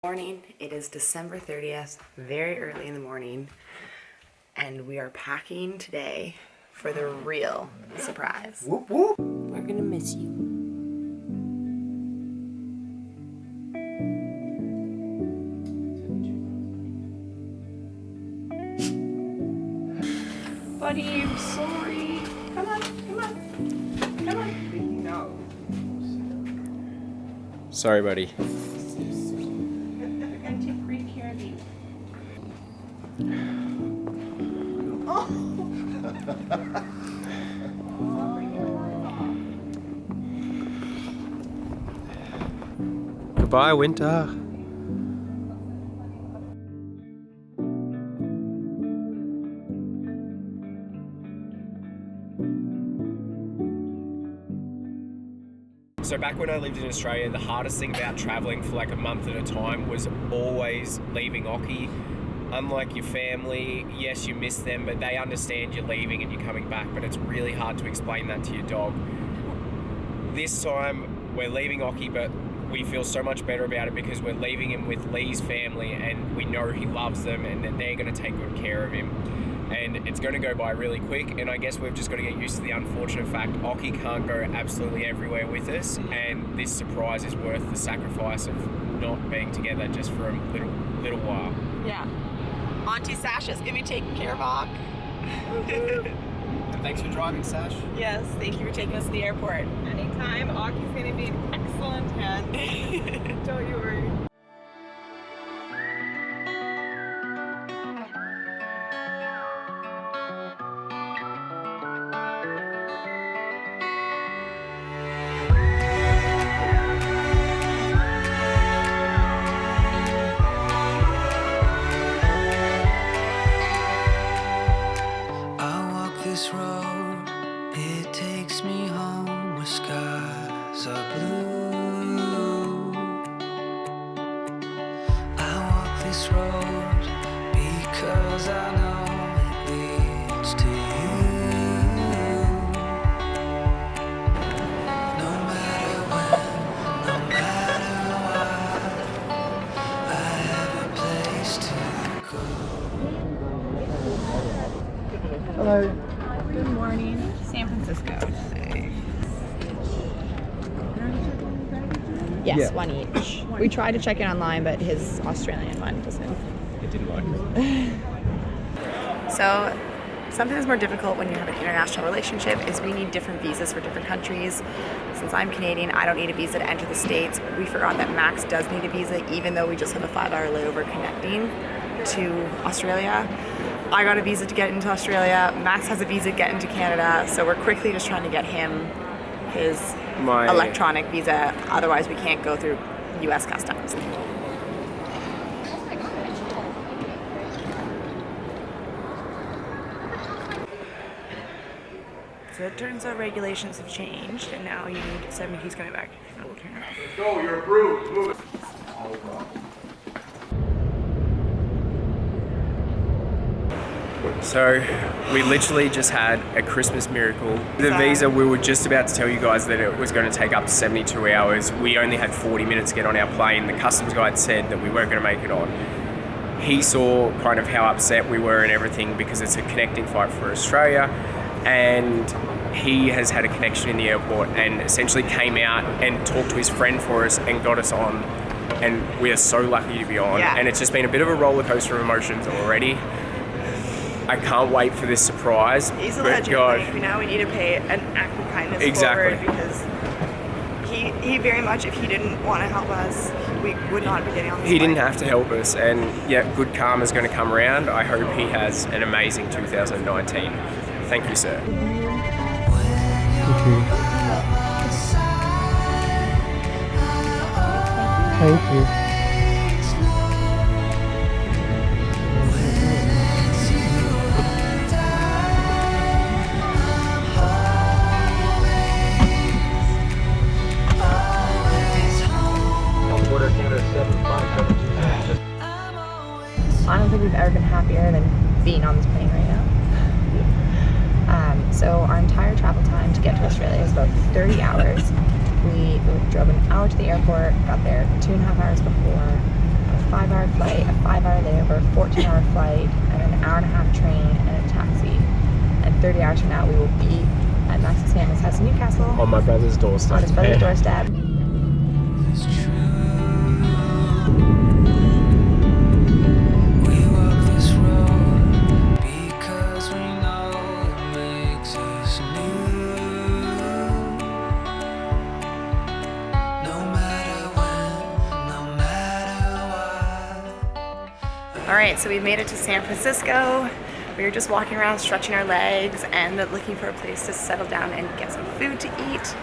Morning. It is December 30th, very early in the morning, and we are packing today for the real surprise. Whoop whoop. We're gonna miss you. Buddy, I'm sorry. Come on. No. Sorry, buddy. Goodbye, winter. So back when I lived in Australia, the hardest thing about traveling for like a month at a time was always leaving Occy. Unlike your family, yes, you miss them, but they understand you're leaving and you're coming back, but it's really hard to explain that to your dog. This time, we're leaving Occy, but we feel so much better about it because we're leaving him with Lee's family and we know he loves them and that they're going to take good care of him. And it's going to go by really quick, and I guess we've just got to get used to the unfortunate fact Occy can't go absolutely everywhere with us, and this surprise is worth the sacrifice of not being together just for a little while. Yeah. Auntie Sasha's gonna be taking care of Ock. Thanks for driving, Sash. Yes, thank you for taking us to the airport. Anytime. Occy's gonna be in excellent hands. Don't you worry. This road, it takes me home where skies are blue. I walk this road because I know it leads to you. No matter when, no matter what, I have a place to go. Hello. Good morning. San Francisco today. Yes, Yeah. one each. We tried to check in online, but his Australian one doesn't. It didn't like me. So, something that's more difficult when you have an international relationship is we need different visas for different countries. Since I'm Canadian, I don't need a visa to enter the States. We forgot that Max does need a visa, even though we just have a 5-hour layover connecting to Australia. I got a visa to get into Australia. Max has a visa to get into Canada. So we're quickly just trying to get him his electronic visa. Otherwise, we can't go through U.S. customs. So it turns out regulations have changed, and now you need 7 keys coming back. I will turn it off. Let's go, you're approved. Move it. So we literally just had a Christmas miracle. The visa, we were just about to tell you guys that it was going to take up to 72 hours. We only had 40 minutes to get on our plane. The customs guide said that we weren't going to make it on. He saw kind of how upset we were and everything because it's a connecting flight for Australia, and he has had a connection in the airport and essentially came out and talked to his friend for us and got us on, and we are so lucky to be on. Yeah. And it's just been a bit of a roller coaster of emotions already. I can't wait for this surprise. He's a but legend. God, Like, now we need to pay an act of kindness Exactly. forward because he very much, if he didn't want to help us, we would not be getting on this he didn't flight. have to help us, and yeah, good karma's going to come around. I hope he has an amazing 2019. Thank you, sir. Thank you. I don't think we've ever been happier than being on this plane right now. So our entire travel time to get to Australia is about 30 hours. We drove an hour to the airport, got there 2.5 hours before 5-hour flight, a 5-hour layover, 14-hour flight, and an hour-and-a-half train and a taxi. And 30 hours from now, we will be at Max's family's house in Newcastle. On my brother's doorstep. On his brother's doorstep. It's true. We walk this road because we know it makes us new. No matter when, no matter what. All right, so we've made it to San Francisco. We were just walking around, stretching our legs, and looking for a place to settle down and get some food to eat,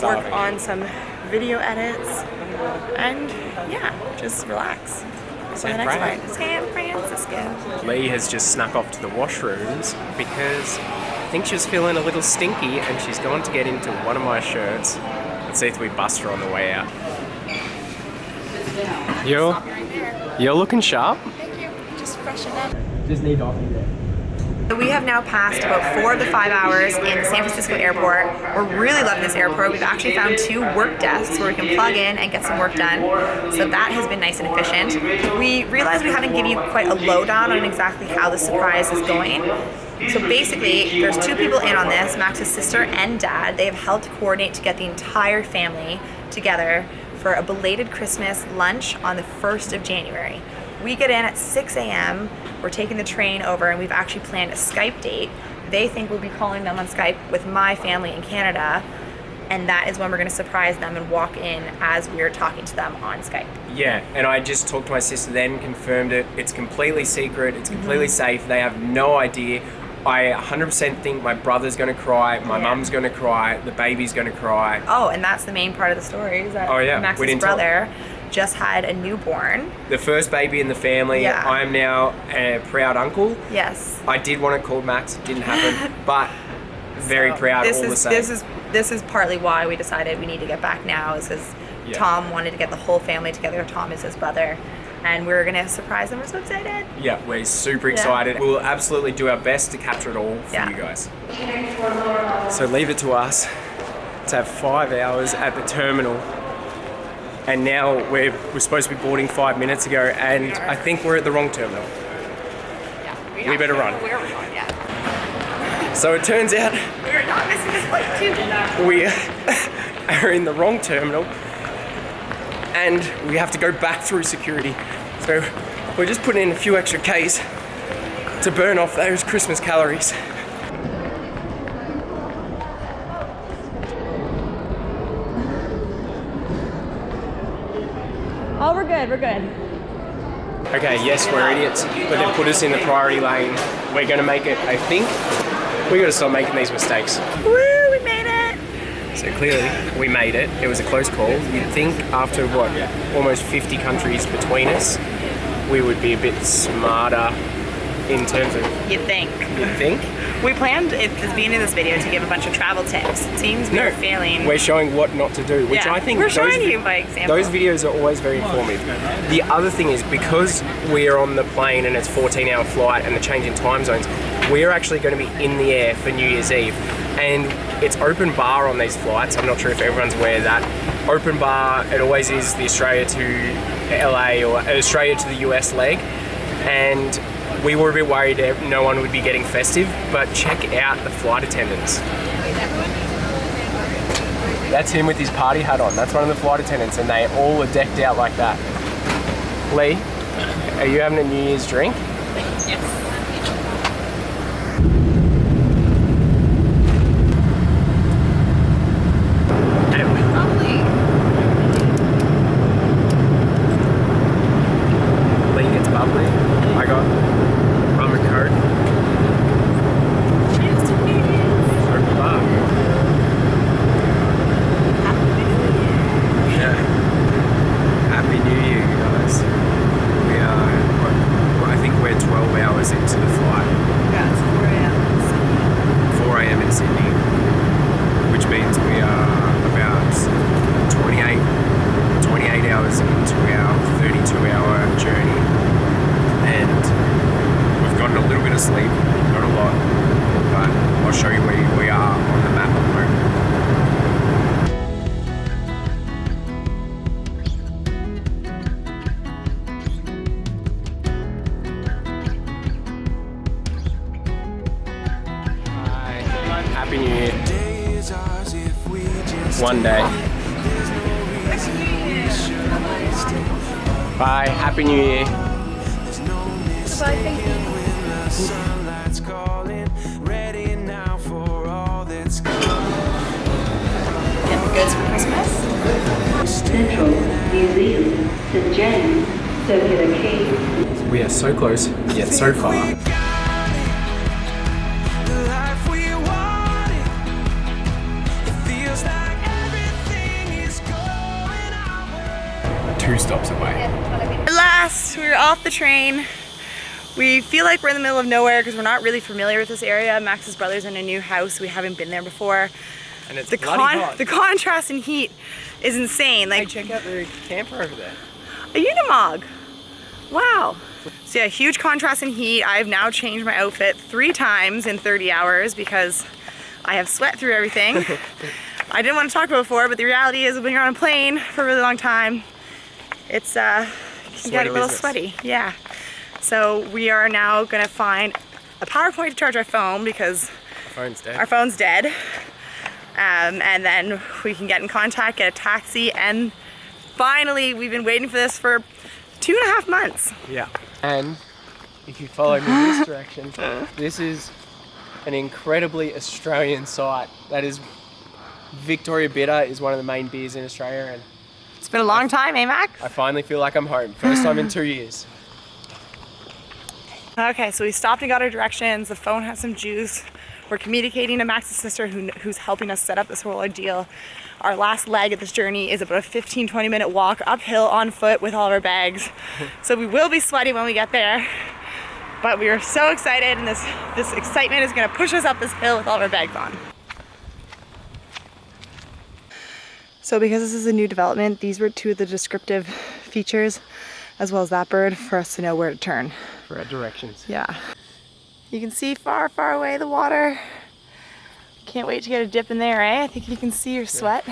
work on some video edits, and yeah, just relax. For the next flight, San Francisco. Lee has just snuck off to the washrooms because I think she was feeling a little stinky and she's gone to get into one of my shirts. Let's see if we bust her on the way out. You're looking sharp. Thank you. Just freshen up. Just need off there. So we have now passed about 4 of the 5 hours in the San Francisco airport. We're really loving this airport. We've actually found 2 work desks where we can plug in and get some work done. So that has been nice and efficient. We realized we haven't given you quite a lowdown on exactly how the surprise is going. So basically, there's 2 people in on this, Max's sister and dad. They have helped coordinate to get the entire family together for a belated Christmas lunch on the 1st of January. We get in at 6 a.m. We're taking the train over, and we've actually planned a Skype date. They think we'll be calling them on Skype with my family in Canada, and that is when we're gonna surprise them and walk in as we're talking to them on Skype. Yeah, and I just talked to my sister then, confirmed it. It's completely secret, it's completely safe. They have no idea. I 100% think my brother's gonna cry, my mum's gonna cry, the baby's gonna cry. Oh, and that's the main part of the story, is that Oh, yeah. We Max's didn't brother just had a newborn. The first baby in the family. Yeah. I'm now a proud uncle. Yes. I did want to call Max, it didn't happen, but very proud all the same. This is partly why we decided we need to get back now, is because Tom wanted to get the whole family together. Tom is his brother, and we're gonna surprise them. We're so excited. Yeah, we're super excited. We'll absolutely do our best to capture it all for you guys. So leave it to us to have 5 hours at the terminal. And now we're supposed to be boarding 5 minutes ago, and I think we're at the wrong terminal. Yeah, We better run. Where are we going? Yeah. So it turns out We're not missing this flight too. we are in the wrong terminal, and we have to go back through security. So we're just putting in a few extra Ks to burn off those Christmas calories. Oh, we're good. We're good. Okay, yes, we're idiots, but they've put us in the priority lane. We're gonna make it, I think. We gotta stop making these mistakes. Woo! We made it. So clearly, we made it. It was a close call. You'd think after what, almost 50 countries between us, we would be a bit smarter in terms of. You'd think. You'd think. We planned at the beginning of this video to give a bunch of travel tips. It seems we're failing. We're showing what not to do, which Yeah, I think we're showing you by example. Those videos are always very informative. The other thing is, because we're on the plane and it's a 14-hour flight and the change in time zones, we're actually going to be in the air for New Year's Eve. And it's open bar on these flights. I'm not sure if everyone's aware of that. Open bar, it always is the Australia to LA or Australia to the US leg. And we were a bit worried that no one would be getting festive, but check out the flight attendants. That's him with his party hat on. That's one of the flight attendants, and they all are decked out like that. Lee, are you having a New Year's drink? Yes. Lee gets bubbly. I got rum and coke. Cheers to New Year's. Open bar. Happy New Year. Yeah. Happy New Year, you guys. We are, I think we're 12 hours into One day. Bye. Happy New Year. Bye, thank you. Get the goods for Christmas. Central Museum, St. James, Circular Quay. We are so close, yet so far. 2 stops away. At last, we're off the train. We feel like we're in the middle of nowhere because we're not really familiar with this area. Max's brother's in a new house. We haven't been there before. And it's The contrast in heat is insane. Hey, Like, check out the camper over there. a Unimog. Wow. So yeah, huge contrast in heat. I've now changed my outfit 3 times in 30 hours because I have sweat through everything. I didn't want to talk about it before, but the reality is when you're on a plane for a really long time, it's can get a little sweaty. Yeah. So we are now gonna find a power point to charge our phone because Phone's dead. our phone's dead. And then we can get in contact, get a taxi, and finally, we've been waiting for this for 2.5 months. Yeah. And if you follow me this direction, this is an incredibly Australian site. That is, Victoria Bitter is one of the main beers in Australia, and It's been a long time, eh, Max? I finally feel like I'm home. First time in 2 years. Okay, so we stopped and got our directions. The phone has some juice. We're communicating to Max's sister who's helping us set up this whole ordeal. Our last leg of this journey is about a 15-20 minute walk uphill on foot with all of our bags. So we will be sweaty when we get there. But we are so excited, and this excitement is gonna push us up this hill with all of our bags on. So because this is a new development, these were 2 of the descriptive features, as well as that bird, for us to know where to turn. For our directions. Yeah. You can see far, far away the water. Can't wait to get a dip in there, eh? I think you can see your sweat.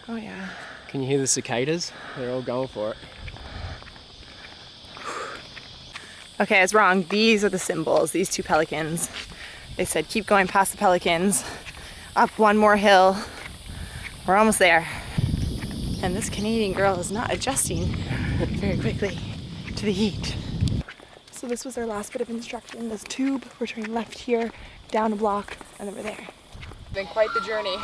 Oh yeah. Can you hear the cicadas? They're all going for it. Okay, I was wrong. These are the symbols, these 2 pelicans. They said keep going past the pelicans, up 1 more hill. We're almost there. And this Canadian girl is not adjusting very quickly to the heat. So this was our last bit of instruction. This tube, we're turning left here, down a block, and then we're there. It's been quite the journey.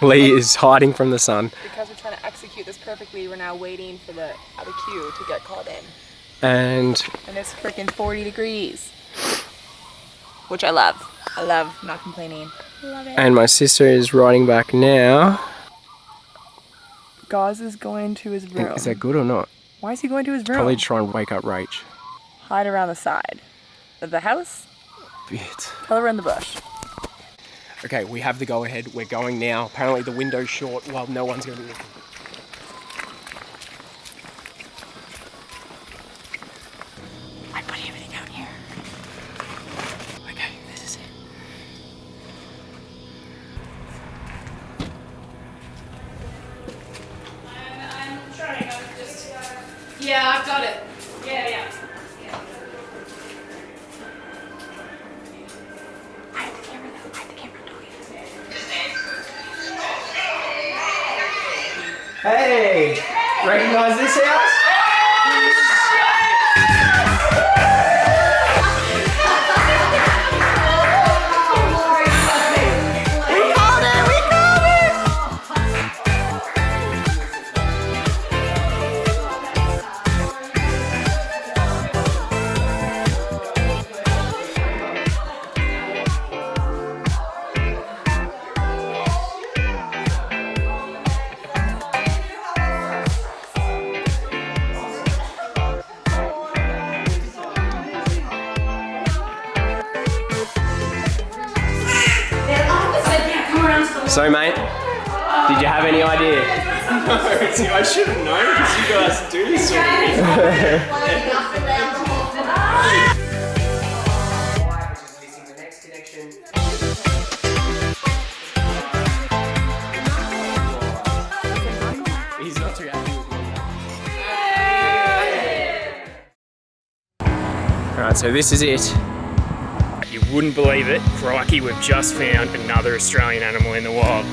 Lee is hiding from the sun. Because we're trying to execute this perfectly, we're now waiting for the queue to get called in. And it's freaking 40 degrees. Which I love. I love, not complaining. Love it. And my sister is riding back now. Gauze is going to his room. Is that good or not? Why is he going to his room? Probably try and wake up Rach. Hide around the side of the house. Bit. Tell her in the bush. Okay, we have the go ahead. We're going now. Apparently the window's short while no one's going to be looking. I'm putting everything down here. Okay, this is it. I'm trying. I'm just. Yeah, I've got it. Yeah. Hide the camera though. Hide the camera. Hey! Recognize this house? So mate, did you have any idea? No, see, I should have known because you guys do this sort of thing. He's not too happy with me. Alright, so this is it. You wouldn't believe it, crikey, we've just found another Australian animal in the wild.